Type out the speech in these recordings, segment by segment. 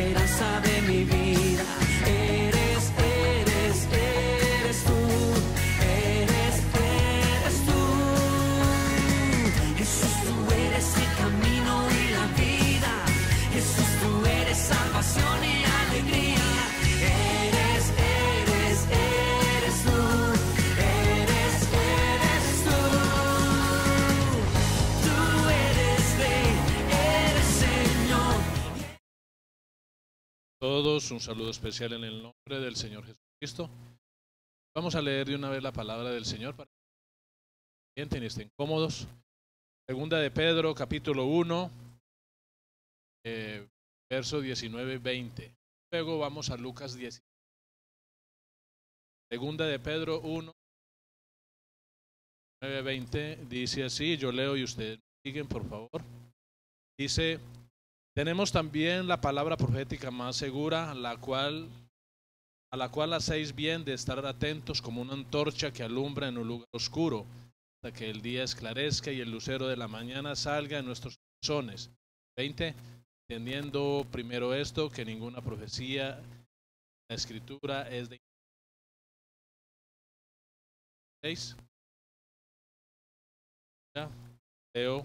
esperanza de mi vida. Eres tú. Eres tú. Jesús, tú eres el camino y la vida. Jesús, tú eres salvación y alegría. Eres tú. Eres tú. Tú eres Rey, eres Señor. Todos un saludo especial en el nombre del Señor Jesucristo. Vamos a leer de una vez la palabra del Señor para que sienten y estén cómodos. Segunda de Pedro, capítulo 1, verso 19 y 20. Luego vamos a Lucas 10. Segunda de Pedro 1, 19, 20. Dice así, yo leo y ustedes siguen, por favor. Dice: tenemos también la palabra profética más segura, a la cual hacéis bien de estar atentos como una antorcha que alumbra en un lugar oscuro, hasta que el día esclarezca y el lucero de la mañana salga en nuestros corazones. 20. Entendiendo primero esto, que ninguna profecía en la Escritura es de 6. Leo: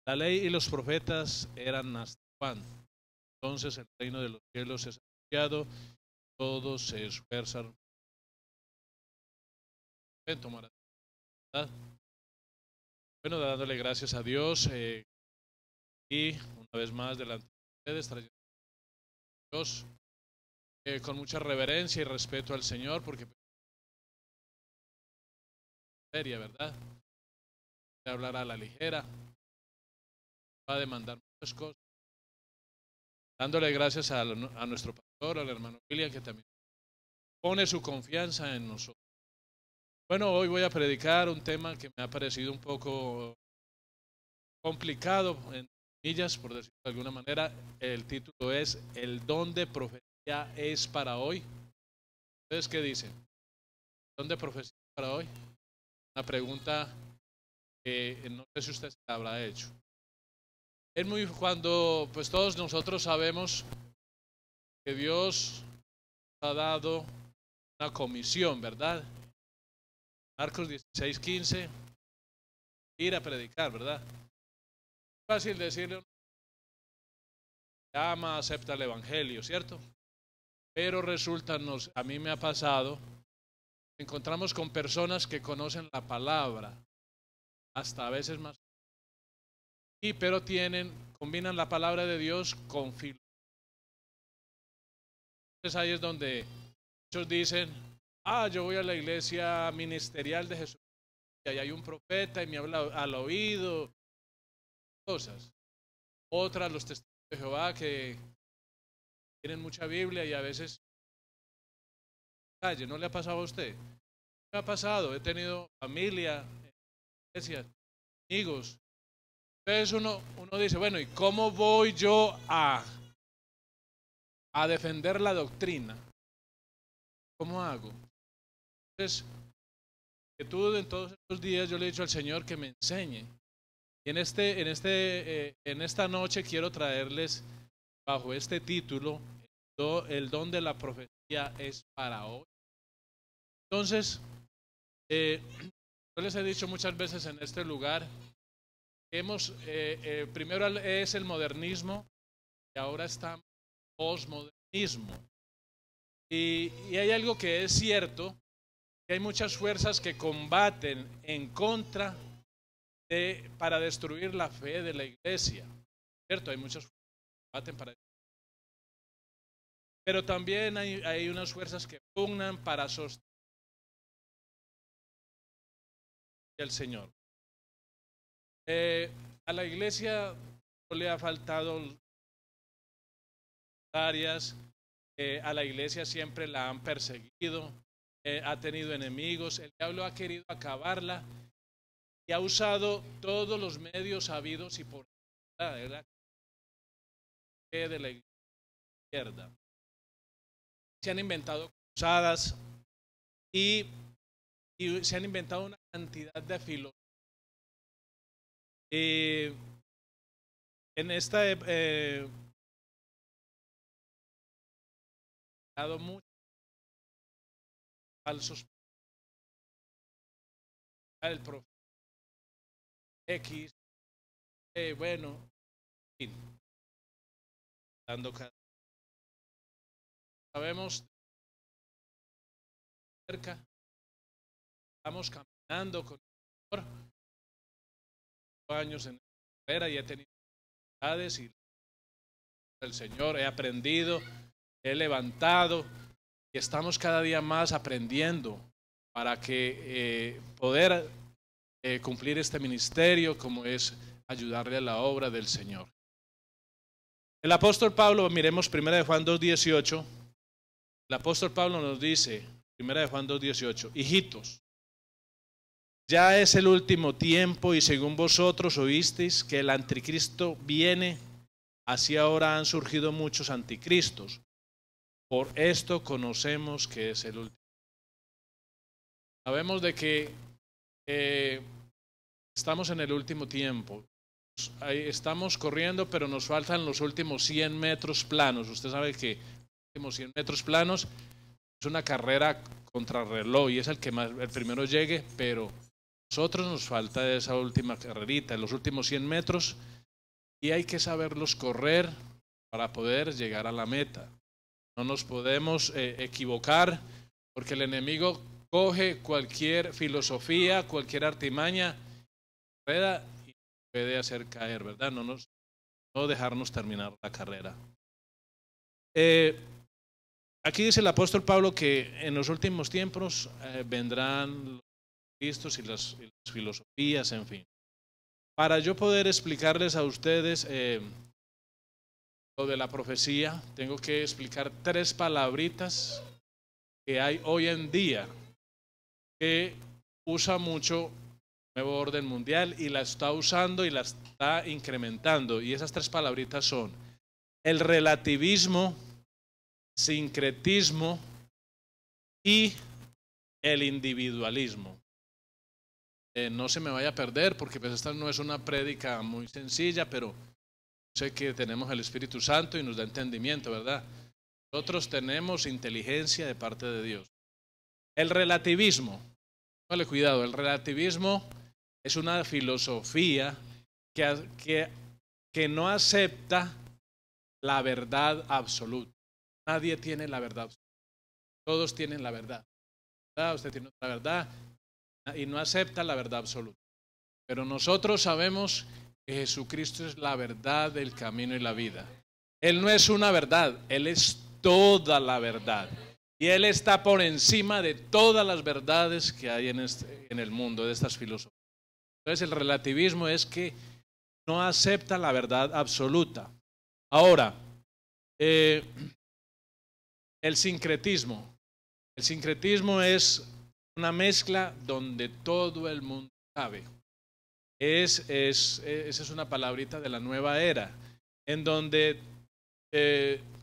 la ley y los profetas eran hasta Juan. Entonces el reino de los cielos es anunciado, todos se esfuerzan. Bueno, dándole gracias a Dios y una vez más delante de ustedes, trayendo a Dios con mucha reverencia y respeto al Señor, porque seria, ¿verdad? De hablar a la ligera, va a demandar muchas cosas. Dándole gracias a nuestro pastor, al hermano William, que también pone su confianza en nosotros. Bueno, hoy voy a predicar un tema que me ha parecido un poco complicado, en comillas, por decirlo de alguna manera. El título es ¿el don de profecía es para hoy? ¿Ustedes qué dicen? ¿El don de profecía es para hoy? Una pregunta que no sé si usted se la habrá hecho. Es muy cuando pues todos nosotros sabemos que Dios ha dado una comisión, ¿verdad? Marcos 16:15, ir a predicar, ¿verdad? Es fácil decirle, ama, acepta el evangelio, ¿cierto? Pero resulta, a mí me ha pasado, encontramos con personas que conocen la palabra, hasta a veces más, pero combinan la palabra de Dios con filosofía. Entonces ahí es donde muchos dicen, yo voy a la iglesia ministerial de Jesús, y ahí hay un profeta y me habla al oído, cosas. Otras, los testigos de Jehová, que tienen mucha Biblia y a veces calle. ¿No le ha pasado a usted? Me ha pasado, he tenido familia, iglesia, amigos. Entonces uno dice, bueno, ¿y cómo voy yo a defender la doctrina? ¿Cómo hago? Entonces, que tú en todos estos días yo le he dicho al Señor que me enseñe. Y en esta noche quiero traerles bajo este título, el don de la profecía es para hoy. Entonces, yo les he dicho muchas veces en este lugar, primero es el modernismo y ahora está el posmodernismo. Y hay algo que es cierto, que hay muchas fuerzas que combaten en contra para destruir la fe de la iglesia, ¿cierto? Hay muchas fuerzas que combaten para destruir. Pero también hay unas fuerzas que pugnan para sostener al Señor. A la iglesia no le ha faltado áreas, a la iglesia siempre la han perseguido, ha tenido enemigos, el diablo ha querido acabarla y ha usado todos los medios habidos y por haber, de la izquierda. Se han inventado cruzadas y se han inventado una cantidad de filosofías. En esta dado mucho falsos. El profeta X, bueno, en fin, dando cada sabemos cerca, estamos caminando con el Señor, años en la carrera y he tenido dificultades y el Señor he aprendido, he levantado y estamos cada día más aprendiendo para que poder cumplir este ministerio como es ayudarle a la obra del Señor. El apóstol Pablo, miremos 1 de Juan 2:18, el apóstol Pablo nos dice, 1 de Juan 2:18, hijitos, ya es el último tiempo y según vosotros oísteis que el anticristo viene, así ahora han surgido muchos anticristos. Por esto conocemos que es el último. Sabemos de que estamos en el último tiempo. Estamos corriendo, pero nos faltan los últimos 100 metros planos. Usted sabe que los últimos 100 metros planos es una carrera contrarreloj y es el que más, el primero llegue, pero nosotros nos falta esa última carrerita, los últimos 100 metros, y hay que saberlos correr para poder llegar a la meta. No nos podemos equivocar, porque el enemigo coge cualquier filosofía, cualquier artimaña, y puede hacer caer, ¿verdad? No dejarnos terminar la carrera. Aquí dice el apóstol Pablo que en los últimos tiempos vendrán los cristos y las filosofías, en fin. Para yo poder explicarles a ustedes lo de la profecía, tengo que explicar 3 palabritas que hay hoy en día que usa mucho el nuevo orden mundial y la está usando y la está incrementando. Y esas 3 palabritas son el relativismo, sincretismo y el individualismo. No se me vaya a perder porque pues esta no es una prédica muy sencilla, pero sé que tenemos el Espíritu Santo y nos da entendimiento, ¿verdad? Nosotros tenemos inteligencia de parte de Dios. El relativismo, vale, cuidado, el relativismo es una filosofía que no acepta la verdad absoluta. Nadie tiene la verdad absoluta. Todos tienen la verdad. Usted tiene otra verdad y no acepta la verdad absoluta. Pero nosotros sabemos que Jesucristo es la verdad, el camino y la vida. Él no es una verdad, Él es toda la verdad. Y Él está por encima de todas las verdades que hay en el mundo, de estas filosofías. Entonces el relativismo es que no acepta la verdad absoluta. Ahora, el sincretismo. El sincretismo es una mezcla donde todo el mundo cabe. Esa es una palabrita de la nueva era, en donde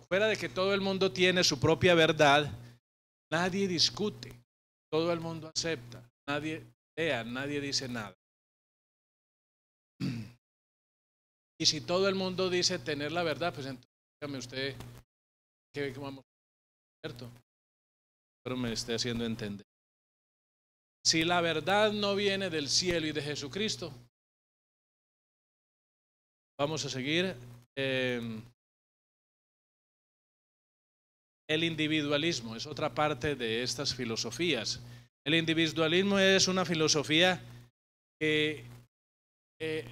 fuera de que todo el mundo tiene su propia verdad, nadie discute, todo el mundo acepta, nadie dice nada. Y si todo el mundo dice tener la verdad, pues entonces dígame usted qué vamos a hacer, ¿cierto? Pero me esté haciendo entender. Si la verdad no viene del cielo y de Jesucristo, vamos a seguir. El individualismo es otra parte de estas filosofías. El individualismo es una filosofía que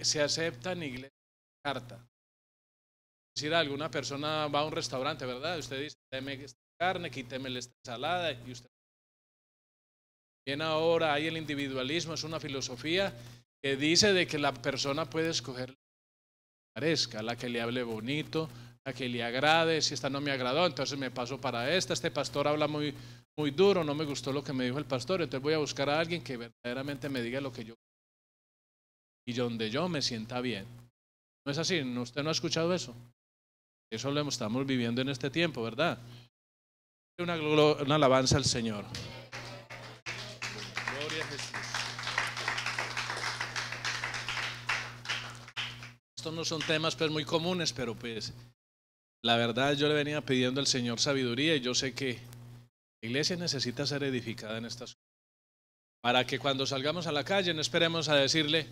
se acepta en iglesia carta. Es decir, alguna persona va a un restaurante, ¿verdad? Usted dice, deme esta carne, quíteme esta ensalada, y usted. Bien, ahora hay el individualismo, es una filosofía que dice de que la persona puede escoger la que parezca, la que le hable bonito, la que le agrade. Si esta no me agradó, entonces me paso para esta. Este pastor habla muy duro, no me gustó lo que me dijo el pastor, entonces voy a buscar a alguien que verdaderamente me diga lo que yo y donde yo me sienta bien. ¿No es así? ¿Usted no ha escuchado eso? Eso lo estamos viviendo en este tiempo, ¿verdad? Una alabanza al Señor. Gloria a Jesús. Estos no son temas pues muy comunes, pero pues la verdad yo le venía pidiendo al Señor sabiduría y yo sé que la iglesia necesita ser edificada en estas cosas. Para que cuando salgamos a la calle no esperemos a decirle,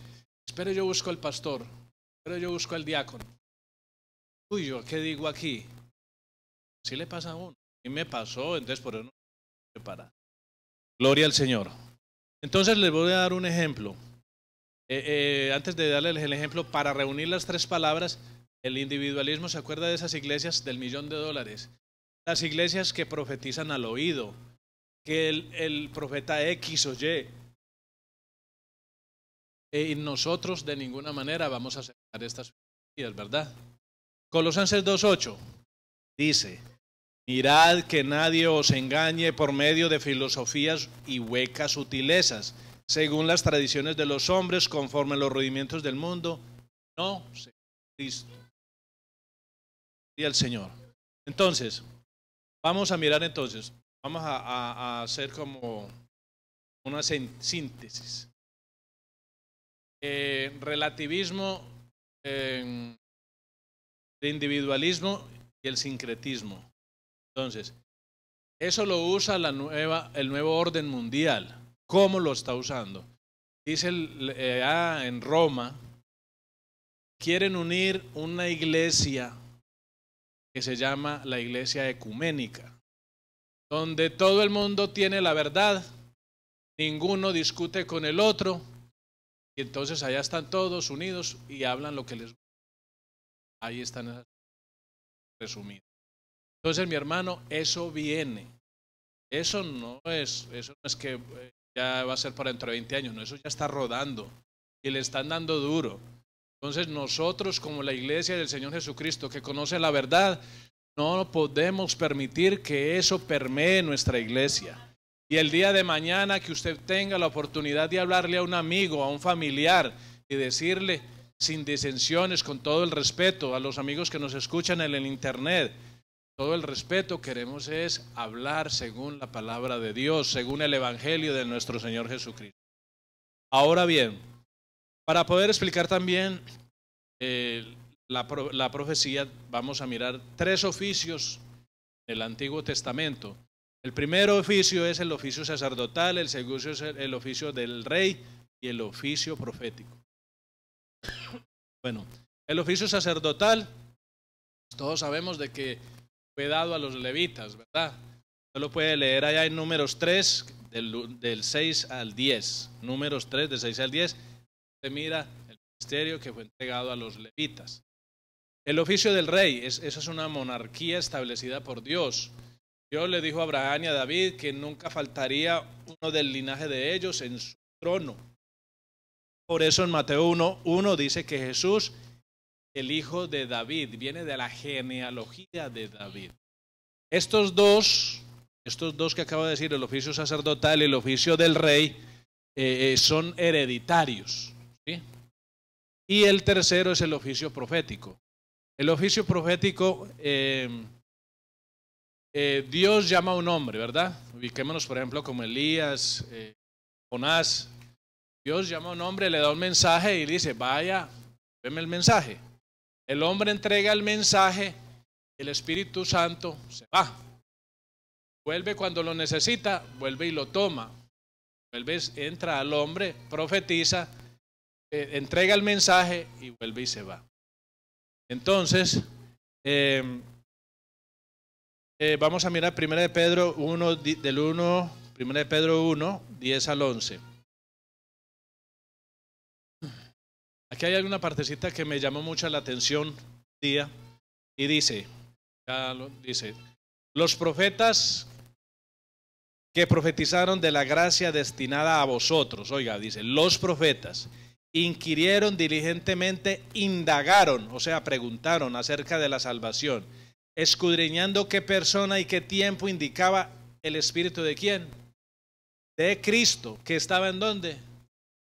espero yo busco al pastor, espero yo busco al diácono. Uy, ¿yo qué digo aquí? Sí le pasa a uno. Y me pasó, entonces por eso no me prepara. Gloria al Señor. Entonces les voy a dar un ejemplo. Antes de darles el ejemplo, para reunir las tres palabras, el individualismo, ¿se acuerda de esas iglesias del $1.000.000? Las iglesias que profetizan al oído, que el profeta X o Y. Y nosotros de ninguna manera vamos a aceptar estas filosofías, ¿verdad? Colosenses 2:8 dice, mirad que nadie os engañe por medio de filosofías y huecas sutilezas, según las tradiciones de los hombres, conforme a los rudimentos del mundo, no según Cristo. Y el Señor. Entonces, vamos a mirar entonces, vamos a hacer como una síntesis. Relativismo, de individualismo y el sincretismo. Entonces, eso lo usa el nuevo orden mundial. ¿Cómo lo está usando? Dice en Roma, quieren unir una iglesia que se llama la iglesia ecuménica, donde todo el mundo tiene la verdad, ninguno discute con el otro, y entonces allá están todos unidos y hablan lo que les gusta. Ahí están esas resumidas. Entonces, mi hermano, eso viene. Eso no es que ya va a ser para dentro de 20 años, no, eso ya está rodando y le están dando duro. Entonces nosotros como la iglesia del Señor Jesucristo que conoce la verdad, no podemos permitir que eso permee nuestra iglesia. Y el día de mañana que usted tenga la oportunidad de hablarle a un amigo, a un familiar y decirle sin disensiones, con todo el respeto a los amigos que nos escuchan en el internet, todo el respeto, queremos es hablar según la palabra de Dios, según el evangelio de nuestro Señor Jesucristo. Ahora bien, para poder explicar también la profecía, vamos a mirar tres oficios del Antiguo Testamento. El primer oficio es el oficio sacerdotal, el segundo es el oficio del rey y el oficio profético. Bueno, el oficio sacerdotal, todos sabemos de que fue dado a los levitas, ¿verdad? Usted lo puede leer allá en Números 3, del 6 al 10. Números 3, del 6 al 10. Usted mira el ministerio que fue entregado a los levitas. El oficio del rey, esa es una monarquía establecida por Dios. Dios le dijo a Abraham y a David que nunca faltaría uno del linaje de ellos en su trono. Por eso en Mateo 1:1 dice que Jesús, el hijo de David, viene de la genealogía de David. Estos dos que acabo de decir, el oficio sacerdotal y el oficio del rey, son hereditarios, ¿sí? Y el tercero es el oficio profético. El oficio profético, Dios llama a un hombre, ¿verdad? Ubiquémonos, por ejemplo, como Elías, Jonás. Dios llama a un hombre, le da un mensaje y dice, vaya, veme el mensaje. El hombre entrega el mensaje, el Espíritu Santo se va. Vuelve cuando lo necesita, vuelve y lo toma. Vuelve, entra al hombre, profetiza, entrega el mensaje y vuelve y se va. Entonces, vamos a mirar 1 de Pedro 1, 1 de Pedro 1, 10 al 11. Aquí hay alguna partecita que me llamó mucho la atención día y dice, los profetas que profetizaron de la gracia destinada a vosotros, oiga, dice, los profetas inquirieron diligentemente, indagaron, o sea, preguntaron acerca de la salvación, escudriñando qué persona y qué tiempo indicaba el Espíritu de quién, de Cristo, que estaba en dónde,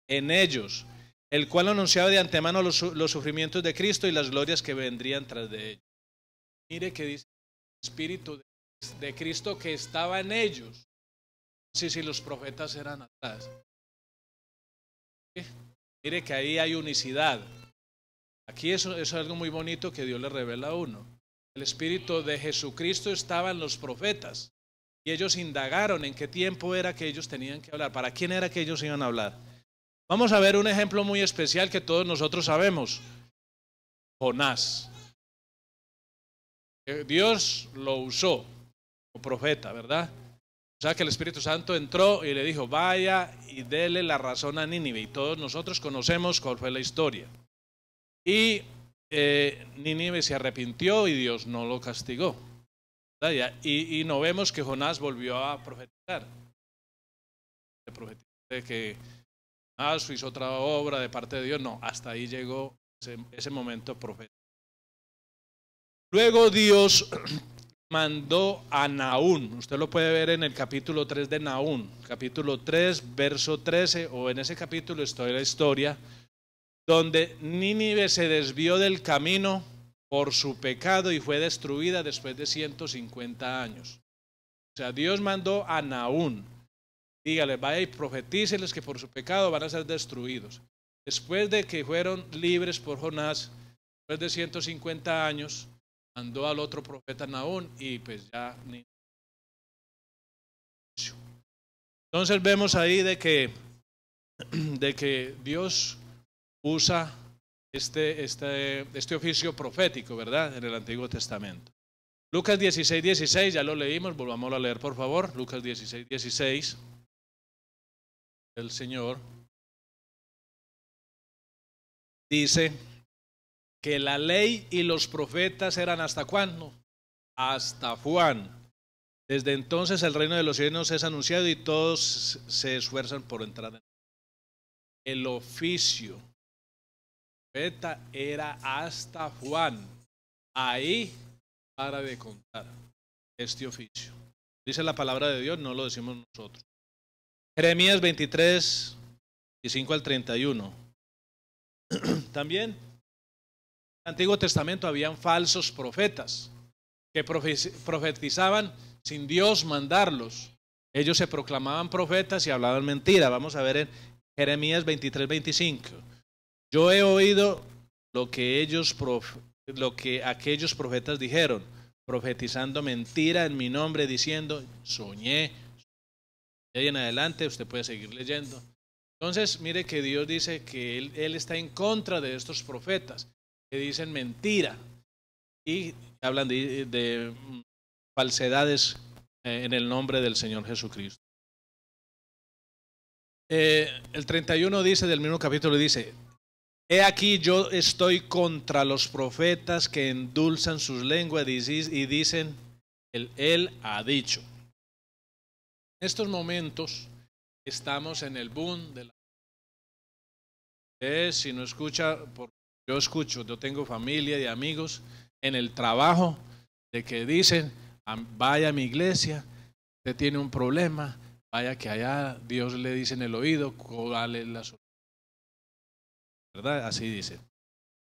en ellos, el cual anunciaba de antemano los sufrimientos de Cristo y las glorias que vendrían tras de ellos. Mire que dice el Espíritu de Cristo que estaba en ellos. Sí, si los profetas eran atrás. ¿Sí? Mire que ahí hay unicidad. Aquí eso es algo muy bonito que Dios le revela a uno. el Espíritu de Jesucristo estaba en los profetas. Y ellos indagaron en qué tiempo era que ellos tenían que hablar, para quién era que ellos iban a hablar. Vamos a ver un ejemplo muy especial que todos nosotros sabemos. Jonás. Dios lo usó como profeta, ¿verdad? O sea que el Espíritu Santo entró y le dijo, vaya y dele la razón a Nínive. Y todos nosotros conocemos cuál fue la historia. Y Nínive se arrepintió y Dios no lo castigó. Y no vemos que Jonás volvió a profetizar. De que Jonás hizo otra obra de parte de Dios. No, hasta ahí llegó ese momento profético. Luego Dios mandó a Nahum. Usted lo puede ver en el capítulo 3 de Nahum. Capítulo 3, verso 13, o en ese capítulo está la historia, donde Nínive se desvió del camino por su pecado y fue destruida después de 150 años. O sea, Dios mandó a Nahum, dígale, vaya y profetíceles que por su pecado van a ser destruidos. Después de que fueron libres por Jonás, después de 150 años, mandó al otro profeta Nahum y pues ya. Entonces vemos ahí de que Dios usa este oficio profético, ¿verdad? En el Antiguo Testamento. Lucas 16:16, ya lo leímos, volvamos a leer por favor. Lucas 16:16. El Señor dice que la ley y los profetas eran ¿hasta cuándo? Hasta Juan. Desde entonces el reino de los cielos es anunciado y todos se esfuerzan por entrar en él. El oficio profeta era hasta Juan. Ahí para de contar este oficio. Dice la palabra de Dios, no lo decimos nosotros. Jeremías 23, 25 al 31. También en el Antiguo Testamento habían falsos profetas que profetizaban sin Dios mandarlos. Ellos se proclamaban profetas y hablaban mentira. Vamos a ver en Jeremías 23, 25. Yo he oído lo que aquellos profetas dijeron, profetizando mentira en mi nombre, diciendo, soñé. De ahí en adelante usted puede seguir leyendo. Entonces, mire que Dios dice que Él está en contra de estos profetas que dicen mentira y hablan de falsedades en el nombre del Señor Jesucristo. El 31 dice del mismo capítulo, dice, he aquí yo estoy contra los profetas que endulzan sus lenguas y dicen, él ha dicho. En estos momentos estamos en el boom de la... si no escucha, yo escucho, yo tengo familia y amigos en el trabajo de que dicen, vaya a mi iglesia, usted tiene un problema, vaya que allá Dios le dice en el oído cuál es la solución. ¿Verdad? Así dice.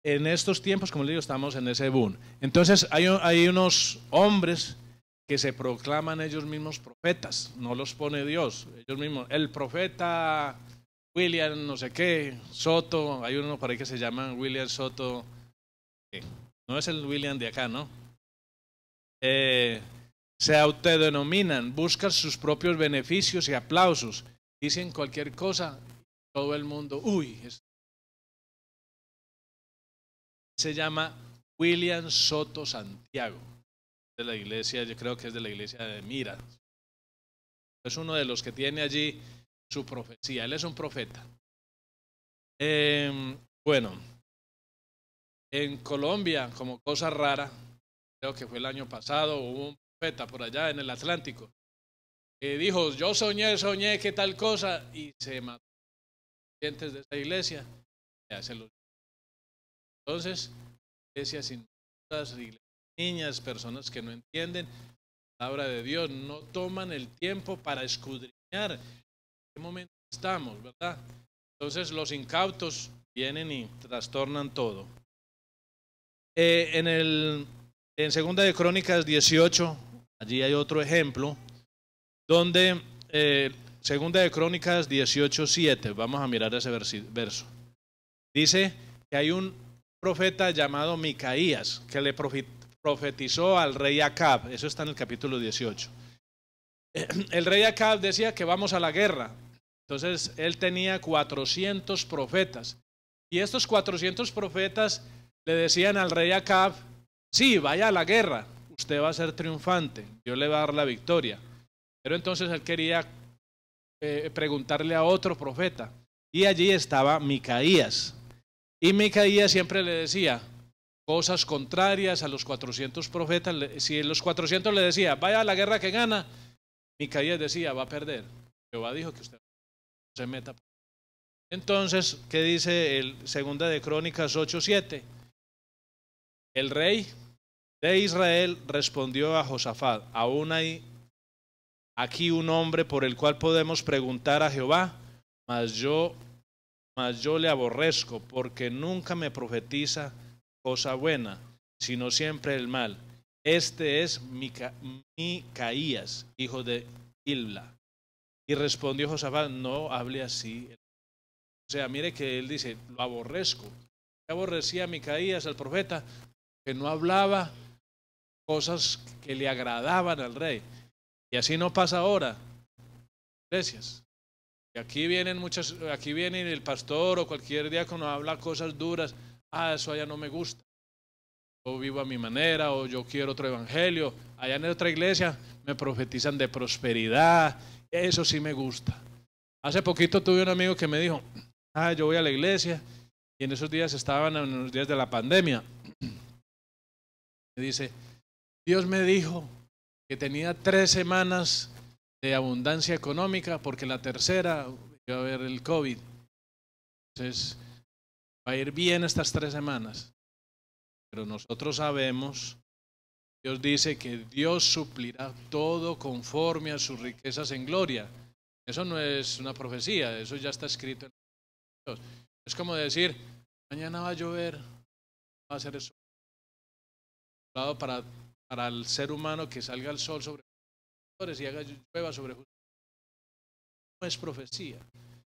En estos tiempos, como les digo, estamos en ese boom. Entonces hay unos hombres que se proclaman ellos mismos profetas, no los pone Dios, ellos mismos. El profeta William no sé qué, Soto, hay uno por ahí que se llama William Soto, no es el William de acá, ¿no? Se autodenominan, buscan sus propios beneficios y aplausos, dicen cualquier cosa, todo el mundo, uy, se llama William Soto Santiago, de la iglesia, yo creo que es de la iglesia de Mira. Es uno de los que tiene allí su profecía, él es un profeta. Bueno, en Colombia, como cosa rara, creo que fue el año pasado, hubo un profeta por allá en el Atlántico que dijo, yo soñé que tal cosa, y se mató gente de esa iglesia. Entonces, iglesias inmaduras, niñas, personas que no entienden la palabra de Dios, no toman el tiempo para escudriñar en qué momento estamos, ¿verdad? Entonces los incautos vienen y trastornan todo. En Segunda de Crónicas 18, allí hay otro ejemplo, donde Segunda de Crónicas 18:7, vamos a mirar ese verso. Dice que hay un profeta llamado Micaías que le profetizó al rey Acab. Eso está en el capítulo 18. El rey Acab decía que vamos a la guerra. Entonces él tenía 400 profetas. Y estos 400 profetas le decían al rey Acab: sí, vaya a la guerra, usted va a ser triunfante, Dios le va a dar la victoria. Pero entonces él quería preguntarle a otro profeta. Y allí estaba Micaías. Y Micaías siempre le decía cosas contrarias a los 400 profetas. Si los 400 le decía, vaya a la guerra que gana, Micaías decía, va a perder. Jehová dijo que usted no se meta. Entonces, ¿qué dice el Segunda de Crónicas 8:7? El rey de Israel respondió a Josafat: aún hay aquí un hombre por el cual podemos preguntar a Jehová, mas yo le aborrezco, porque nunca me profetiza cosa buena, sino siempre el mal. Este es Micaías, hijo de Ilbla. Y respondió Josafat: no hable así. O sea, mire que él dice, lo aborrezco. Aborrecía a Micaías, al profeta, que no hablaba cosas que le agradaban al rey. Y así no pasa ahora, iglesias. Y aquí viene el pastor o cualquier diácono habla cosas duras. Eso allá no me gusta. Yo vivo a mi manera, o yo quiero otro evangelio. Allá en otra iglesia me profetizan de prosperidad. Eso sí me gusta. Hace poquito tuve un amigo que me dijo, yo voy a la iglesia, y en esos días estaban en los días de la pandemia. Me dice, Dios me dijo que tenía 3 semanas de abundancia económica, porque la tercera iba a haber el COVID. Entonces, va a ir bien estas 3 semanas. Pero nosotros sabemos, Dios dice que Dios suplirá todo conforme a sus riquezas en gloria. Eso no es una profecía, eso ya está escrito en Dios. Es como decir, mañana va a llover, va a ser eso. Para el ser humano que salga el sol sobre y haga llueva sobre justos. No es profecía.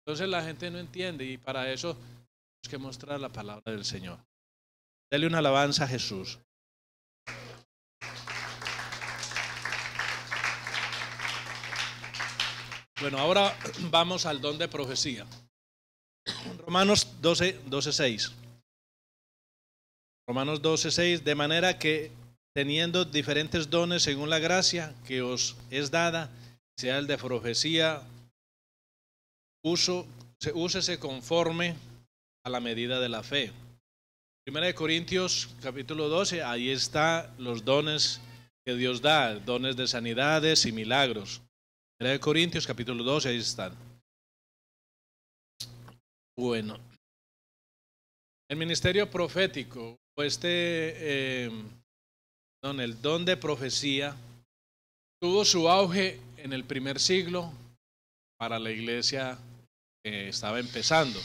Entonces la gente no entiende, y para eso tenemos que mostrar la palabra del Señor. Dele una alabanza a Jesús. Bueno, ahora vamos al don de profecía. Romanos 12:6. Romanos 12:6, de manera que teniendo diferentes dones según la gracia que os es dada, sea el de profecía, úsese conforme a la medida de la fe. Primera de Corintios capítulo 12, ahí está los dones que Dios da, dones de sanidades y milagros. Primera de Corintios capítulo 12, ahí están. Bueno, el ministerio profético, o el don de profecía, tuvo su auge en el primer siglo para la iglesia que estaba empezando.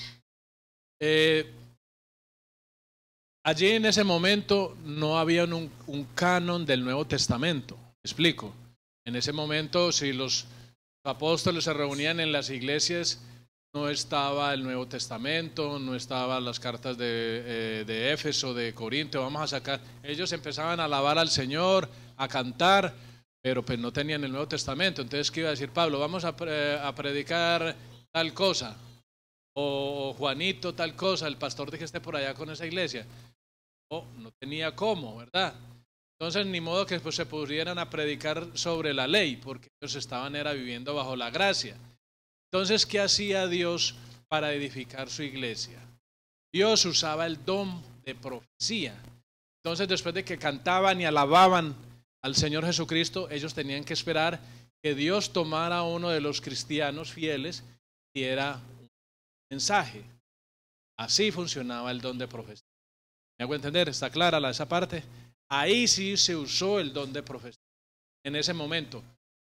Allí en ese momento no había un canon del Nuevo Testamento. Explico. En ese momento, si los apóstoles se reunían en las iglesias, no estaba el Nuevo Testamento, no estaban las cartas de Éfeso, de Corinto, vamos a sacar. Ellos empezaban a alabar al Señor, a cantar, pero pues no tenían el Nuevo Testamento. Entonces, ¿qué iba a decir Pablo? Vamos a predicar tal cosa, o Juanito tal cosa, el pastor de que esté por allá con esa iglesia. No tenía cómo, ¿verdad? Entonces, ni modo que pues, se pudieran a predicar sobre la ley, porque ellos estaban viviendo bajo la gracia. Entonces, ¿qué hacía Dios para edificar su iglesia? Dios usaba el don de profecía. Entonces, después de que cantaban y alababan al Señor Jesucristo, ellos tenían que esperar que Dios tomara a uno de los cristianos fieles y diera un mensaje. Así funcionaba el don de profecía. ¿Me hago entender? ¿Está clara esa parte? Ahí sí se usó el don de profecía. En ese momento.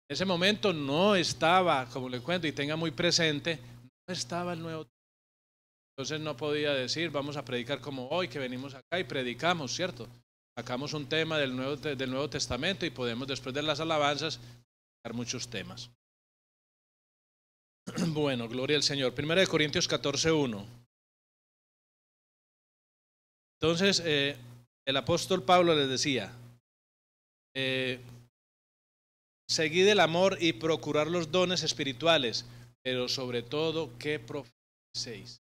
En ese momento no estaba, como le cuento y tenga muy presente, no estaba el Nuevo Testamento. Entonces no podía decir, vamos a predicar como hoy que venimos acá y predicamos, ¿cierto? Sacamos un tema del Nuevo Testamento y podemos después de las alabanzas sacar muchos temas. Bueno, gloria al Señor. Primera de Corintios 14:1. Entonces el apóstol Pablo les decía, seguid el amor y procurar los dones espirituales, pero sobre todo que profeticéis.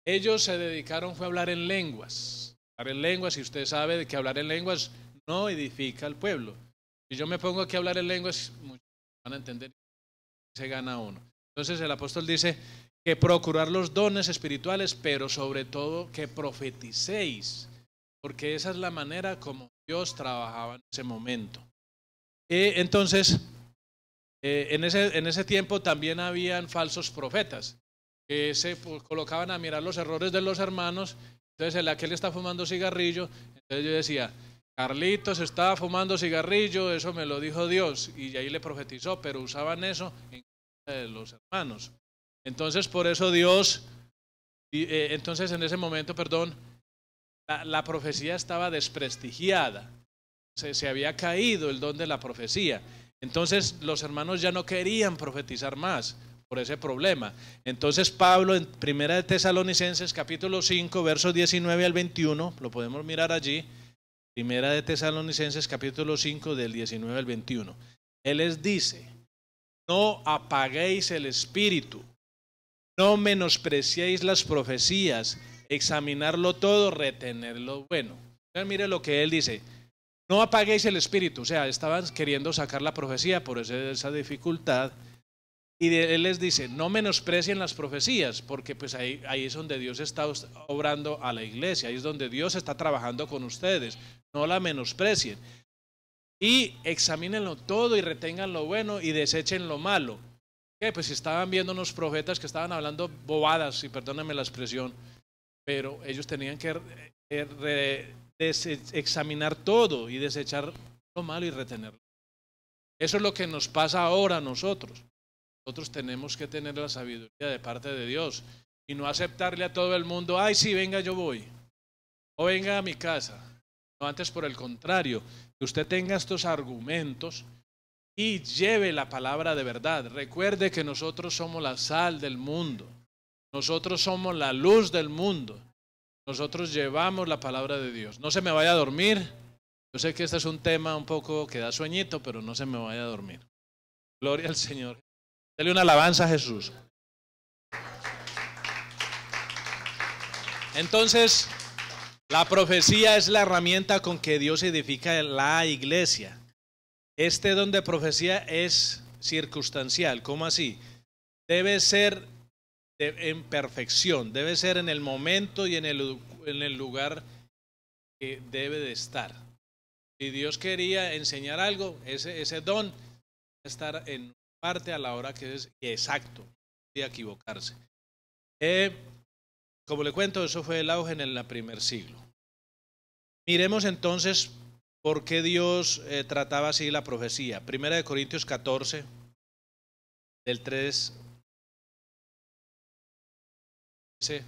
Ellos se dedicaron fue a hablar en lenguas. Hablar en lenguas, y usted sabe que hablar en lenguas no edifica al pueblo. Si yo me pongo aquí a hablar en lenguas, muchos van a entender que se gana uno. Entonces el apóstol dice que procurar los dones espirituales, pero sobre todo que profeticéis, porque esa es la manera como Dios trabajaba en ese momento. Entonces, en ese tiempo también habían falsos profetas que se colocaban a mirar los errores de los hermanos. Entonces el aquel está fumando cigarrillo, entonces yo decía, Carlitos estaba fumando cigarrillo, eso me lo dijo Dios, y ahí le profetizó, pero usaban eso en contra de los hermanos. Entonces por eso Dios, entonces en ese momento, perdón, la profecía estaba desprestigiada, se había caído el don de la profecía. Entonces los hermanos ya no querían profetizar más por ese problema. Entonces Pablo en Primera de Tesalonicenses capítulo 5 versos 19 al 21, lo podemos mirar allí, Primera de Tesalonicenses capítulo 5 del 19 al 21. Él les dice, no apaguéis el espíritu, no menospreciéis las profecías, examinarlo todo, retener lo bueno. Entonces, mire lo que él dice, no apaguéis el espíritu, o sea, estaban queriendo sacar la profecía por esa dificultad. Y él les dice, no menosprecien las profecías, porque pues ahí es donde Dios está obrando a la iglesia, ahí es donde Dios está trabajando con ustedes, no la menosprecien. Y examínenlo todo y retengan lo bueno y desechen lo malo. ¿Qué? Pues estaban viendo unos profetas que estaban hablando bobadas, y perdónenme la expresión, pero ellos tenían que examinar todo y desechar lo malo y retenerlo. Eso es lo que nos pasa ahora a nosotros. Nosotros tenemos que tener la sabiduría de parte de Dios y no aceptarle a todo el mundo, ay sí, venga yo voy, o venga a mi casa. No, antes por el contrario, que usted tenga estos argumentos y lleve la palabra de verdad. Recuerde que nosotros somos la sal del mundo, nosotros somos la luz del mundo, nosotros llevamos la palabra de Dios. No se me vaya a dormir, yo sé que este es un tema un poco que da sueñito, pero no se me vaya a dormir. Gloria al Señor. Dele una alabanza a Jesús. Entonces, la profecía es la herramienta con que Dios edifica la iglesia. Este don de profecía es circunstancial. ¿Cómo así? Debe ser en perfección, debe ser en el momento y en el lugar que debe de estar. Si Dios quería enseñar algo, ese don debe estar en parte a la hora que es exacto, sin equivocarse. Como le cuento, eso fue el auge en el primer siglo. Miremos entonces por qué Dios trataba así la profecía. Primera de Corintios 14, del 3. Dice,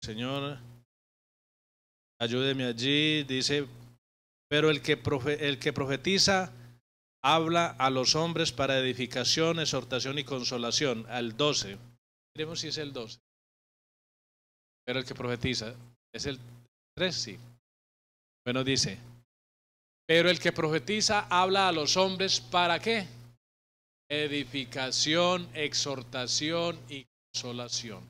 Señor, ayúdeme allí, dice, pero el que profetiza habla a los hombres para edificación, exhortación y consolación. Al 12. Miremos si es el 12. Pero el que profetiza, ¿es el 3? Sí. Bueno, dice, pero el que profetiza habla a los hombres ¿para qué? Edificación, exhortación y consolación.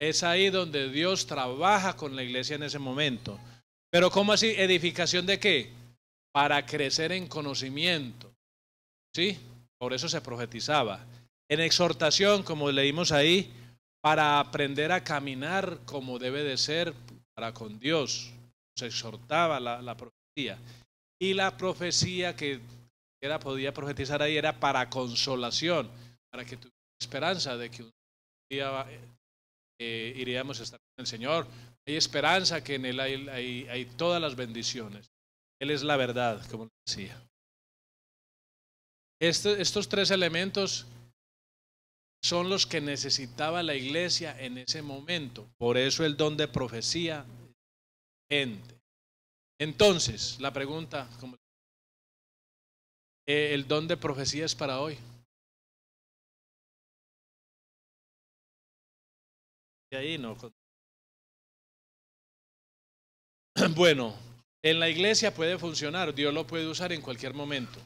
Es ahí donde Dios trabaja con la iglesia en ese momento. Pero ¿cómo así? ¿Edificación de qué? Para crecer en conocimiento. ¿Sí? Por eso se profetizaba. En exhortación, como leímos ahí, para aprender a caminar como debe de ser para con Dios. Se exhortaba la profecía. Y la profecía que podía profetizar ahí era para consolación, para que tuviera esperanza de que un día iríamos a estar con el Señor. Hay esperanza que en Él hay todas las bendiciones. Él es la verdad, como decía. Estos tres elementos son los que necesitaba la iglesia en ese momento. Por eso el don de profecía, gente. Entonces, la pregunta, ¿el don de profecía es para hoy? Y ahí no. Bueno, en la iglesia puede funcionar, Dios lo puede usar en cualquier momento,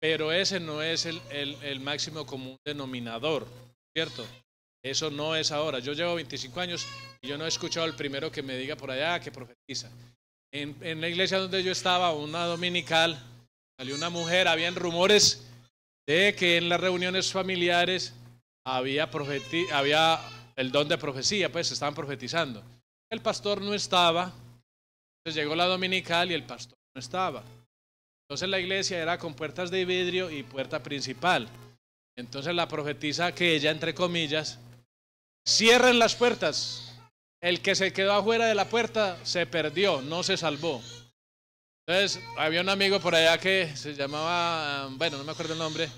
pero ese no es el máximo común denominador, ¿cierto? Eso no es ahora. Yo llevo 25 años y yo no he escuchado al primero que me diga por allá que profetiza. En la iglesia donde yo estaba, una dominical, salió una mujer, habían rumores de que en las reuniones familiares había el don de profecía, pues estaban profetizando. El pastor no estaba, entonces llegó la dominical y el pastor no estaba. Entonces la iglesia era con puertas de vidrio y puerta principal. Entonces la profetiza aquella, entre comillas, cierren las puertas. El que se quedó afuera de la puerta se perdió, no se salvó. Entonces había un amigo por allá que se llamaba, bueno, no me acuerdo el nombre.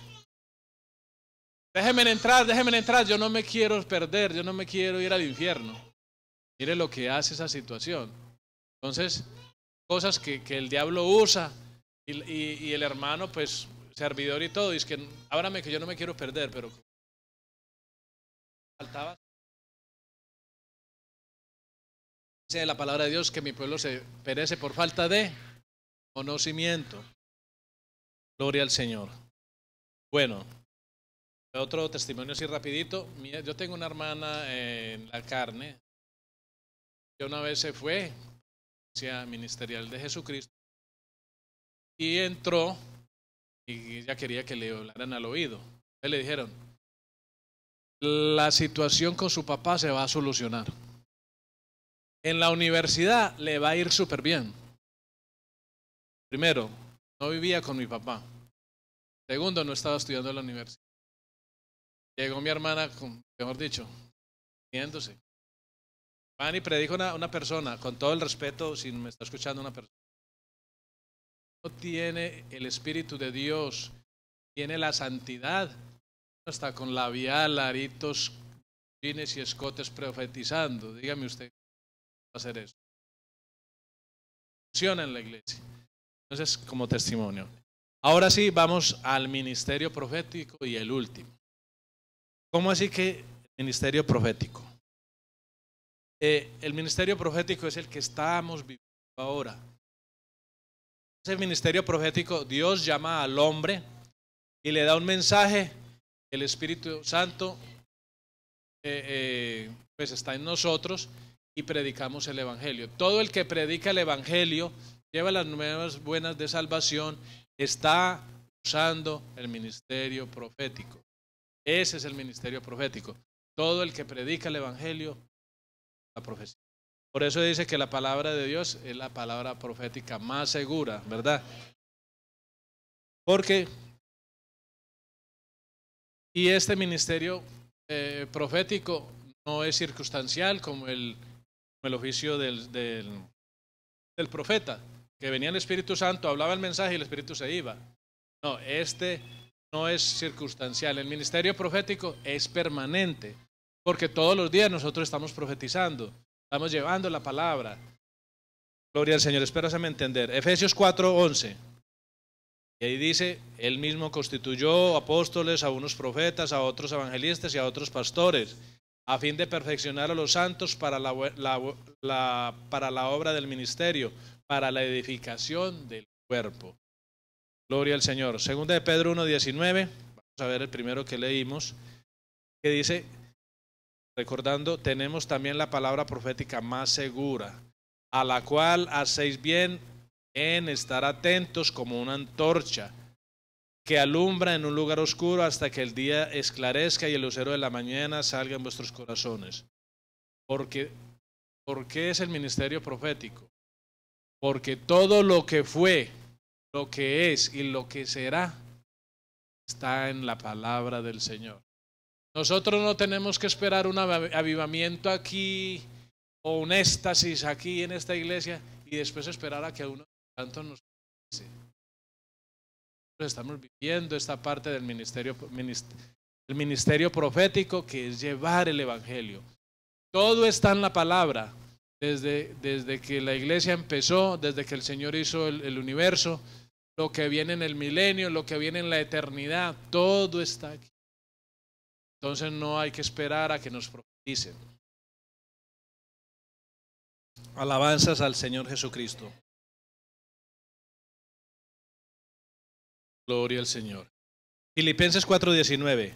Déjenme entrar, yo no me quiero perder, yo no me quiero ir al infierno. Mire lo que hace esa situación. Entonces, cosas que el diablo usa y el hermano, pues, servidor y todo, y es que, ábrame que yo no me quiero perder, pero faltaba. Dice la palabra de Dios que mi pueblo se perece por falta de conocimiento. Gloria al Señor. Bueno, otro testimonio así rapidito. Yo tengo una hermana en la carne. Que una vez se fue hacia ministerial de Jesucristo y entró y ella quería que le hablaran al oído. Entonces le dijeron, la situación con su papá se va a solucionar. En la universidad le va a ir súper bien. Primero, no vivía con mi papá. Segundo, no estaba estudiando en la universidad. Llegó mi hermana, mejor dicho, riéndose. Van y predica una persona, con todo el respeto, si me está escuchando una persona. No tiene el Espíritu de Dios, tiene la santidad, hasta con labial, aritos, jeans y escotes profetizando. Dígame usted, ¿cómo va a hacer eso? Funciona en la iglesia. Entonces, como testimonio. Ahora sí, vamos al ministerio profético y el último. ¿Cómo así que ministerio profético? El ministerio profético es el que estamos viviendo ahora. Ese ministerio profético, Dios llama al hombre y le da un mensaje. El Espíritu Santo pues está en nosotros y predicamos el Evangelio. Todo el que predica el Evangelio, lleva las nuevas buenas de salvación, está usando el ministerio profético. Ese es el ministerio profético. Todo el que predica el Evangelio, la profecía. Por eso dice que la palabra de Dios es la palabra profética más segura, ¿verdad? Porque, y este ministerio profético no es circunstancial como el oficio del profeta, que venía el Espíritu Santo, hablaba el mensaje y el Espíritu se iba. No, este no es circunstancial. El ministerio profético es permanente, porque todos los días nosotros estamos profetizando, estamos llevando la palabra. Gloria al Señor, espérame entender. Efesios 4:11. Y ahí dice, Él mismo constituyó apóstoles, a unos profetas, a otros evangelistas y a otros pastores, a fin de perfeccionar a los santos para la obra del ministerio, para la edificación del cuerpo. Gloria al Señor. Segunda de Pedro 1:19, vamos a ver el primero que leímos, que dice, recordando, tenemos también la palabra profética más segura, a la cual hacéis bien en estar atentos como una antorcha que alumbra en un lugar oscuro hasta que el día esclarezca y el lucero de la mañana salga en vuestros corazones. ¿Por qué es el ministerio profético? Porque todo lo que fue, lo que es y lo que será está en la palabra del Señor. Nosotros no tenemos que esperar un avivamiento aquí o un éxtasis aquí en esta iglesia y después esperar a que uno tanto nos dice. Estamos viviendo esta parte del ministerio profético, que es llevar el Evangelio. Todo está en la palabra, desde que la iglesia empezó, desde que el Señor hizo el universo, lo que viene en el milenio, lo que viene en la eternidad, todo está aquí. Entonces no hay que esperar a que nos profeticen. Alabanzas al Señor Jesucristo. Gloria al Señor. Filipenses 4:19.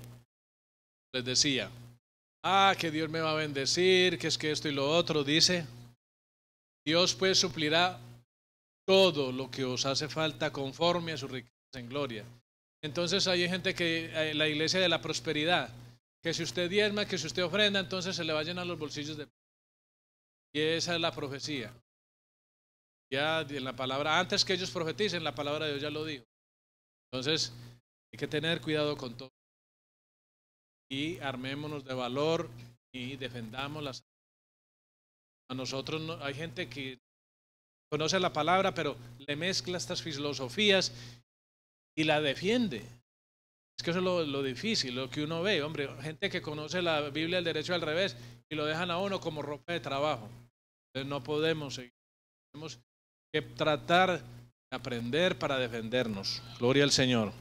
Les decía, que Dios me va a bendecir, que es que esto y lo otro. Dice, Dios pues suplirá todo lo que os hace falta conforme a su riqueza en gloria. Entonces hay gente que, la iglesia de la prosperidad, que si usted diezma, que si usted ofrenda, entonces se le va a llenar los bolsillos de... Y esa es la profecía. Ya en la palabra, antes que ellos profeticen, la palabra de Dios ya lo dijo. Entonces hay que tener cuidado con todo. Y armémonos de valor y defendamos las... A nosotros no, hay gente que conoce la palabra, pero le mezcla estas filosofías y la defiende. Es que eso es lo difícil, lo que uno ve, hombre, gente que conoce la Biblia al derecho y al revés y lo dejan a uno como ropa de trabajo. Entonces no podemos seguir. Tenemos que tratar de aprender para defendernos. Gloria al Señor.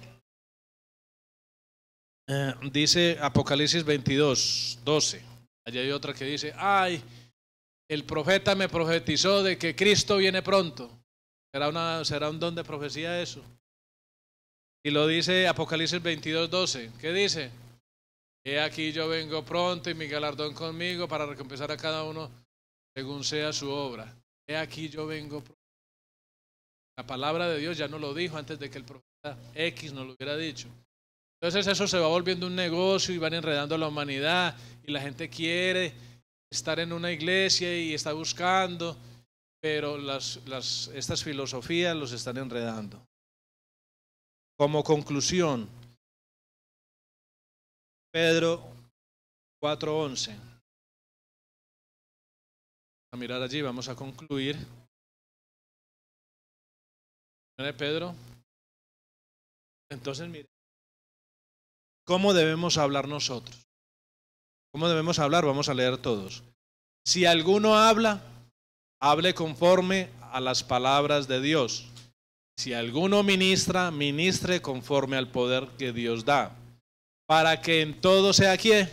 Dice Apocalipsis 22:12. Allí hay otra que dice, el profeta me profetizó de que Cristo viene pronto. ¿Será un don de profecía eso? Y lo dice Apocalipsis 22:12. ¿Qué dice? He aquí yo vengo pronto y mi galardón conmigo para recompensar a cada uno según sea su obra. He aquí yo vengo pronto. La palabra de Dios ya no lo dijo antes de que el profeta X nos lo hubiera dicho. Entonces eso se va volviendo un negocio y van enredando a la humanidad y la gente quiere estar en una iglesia y está buscando, pero estas filosofías los están enredando. Como conclusión, Pedro 4:11. A mirar allí, vamos a concluir. ¿Mire Pedro? Entonces, mire, ¿cómo debemos hablar nosotros? ¿Cómo debemos hablar? Vamos a leer todos. Si alguno habla, hable conforme a las palabras de Dios. Si alguno ministra, ministre conforme al poder que Dios da, para que en todo sea ¿quién?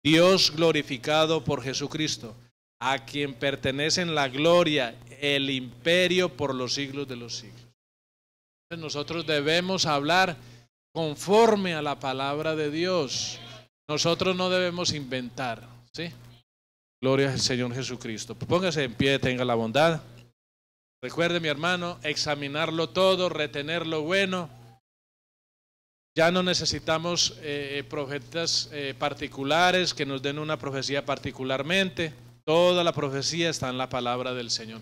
Dios glorificado por Jesucristo, a quien pertenecen la gloria, el imperio por los siglos de los siglos. Entonces nosotros debemos hablar conforme a la palabra de Dios. Nosotros no debemos inventar, ¿sí? Gloria al Señor Jesucristo. Póngase en pie, tenga la bondad. Recuerde, mi hermano, examinarlo todo, retener lo bueno. Ya no necesitamos profetas particulares que nos den una profecía particularmente. Toda la profecía está en la palabra del Señor.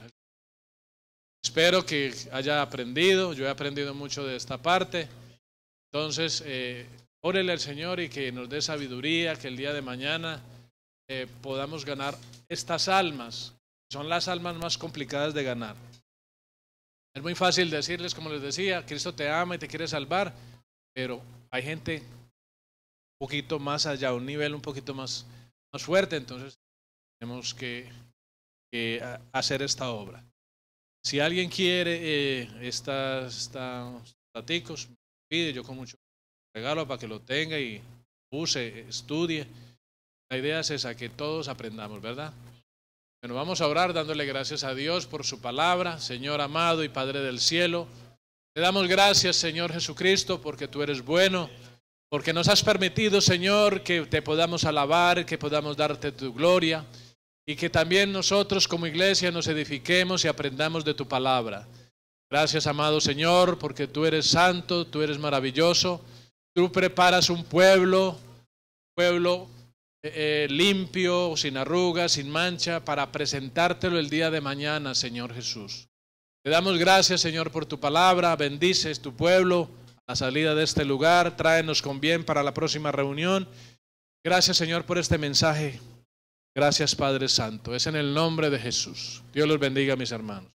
Espero que haya aprendido. Yo he aprendido mucho de esta parte. Entonces, órele al Señor y que nos dé sabiduría, que el día de mañana podamos ganar estas almas. Son las almas más complicadas de ganar. Es muy fácil decirles, como les decía, Cristo te ama y te quiere salvar, pero hay gente un poquito más allá, un nivel un poquito más fuerte, entonces tenemos que hacer esta obra. Si alguien quiere estos platicos, pide, yo con mucho regalo para que lo tenga y use, estudie. La idea es esa, que todos aprendamos, ¿verdad? Bueno, vamos a orar dándole gracias a Dios por su palabra. Señor amado y Padre del cielo, te damos gracias, Señor Jesucristo, porque tú eres bueno, porque nos has permitido, Señor, que te podamos alabar, que podamos darte tu gloria y que también nosotros como iglesia nos edifiquemos y aprendamos de tu palabra. Gracias, amado Señor, porque tú eres santo, tú eres maravilloso, tú preparas un pueblo limpio, sin arrugas, sin mancha, para presentártelo el día de mañana, Señor Jesús. Te damos gracias, Señor, por tu palabra. Bendices tu pueblo a la salida de este lugar. Tráenos con bien para la próxima reunión. Gracias, Señor, por este mensaje. Gracias, Padre Santo. Es en el nombre de Jesús. Dios los bendiga, mis hermanos.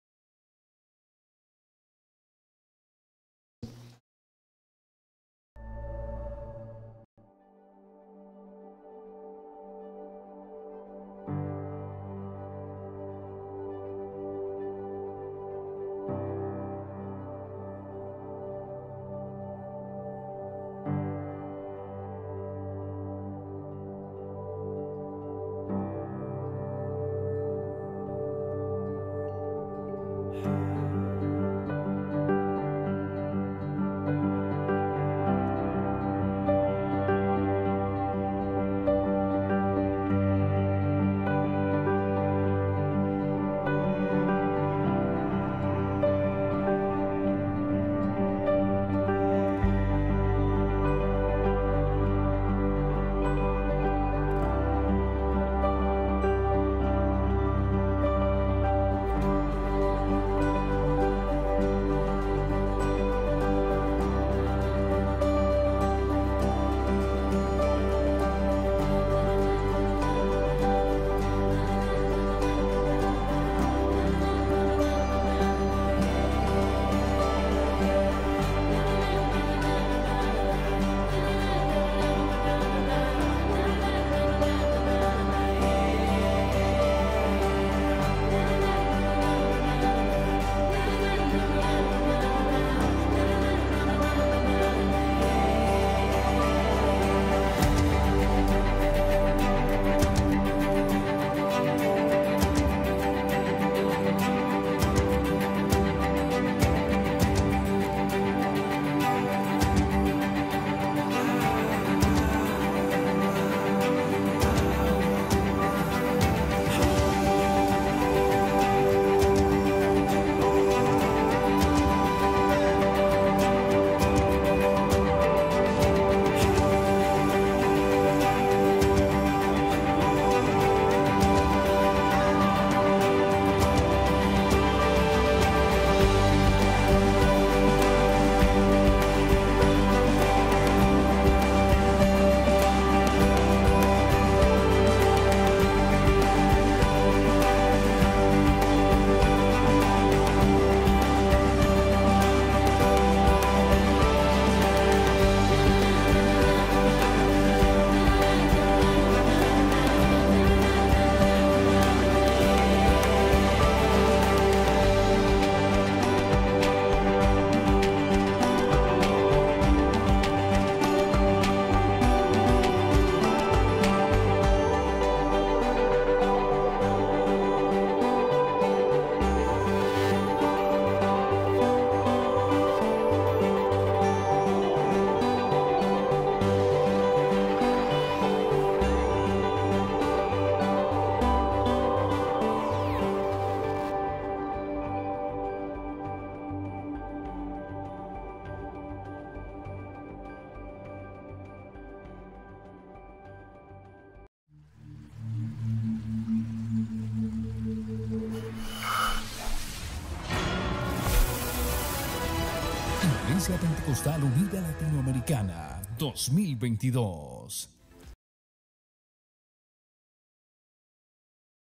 Iglesia Pentecostal Unida Latinoamericana 2022.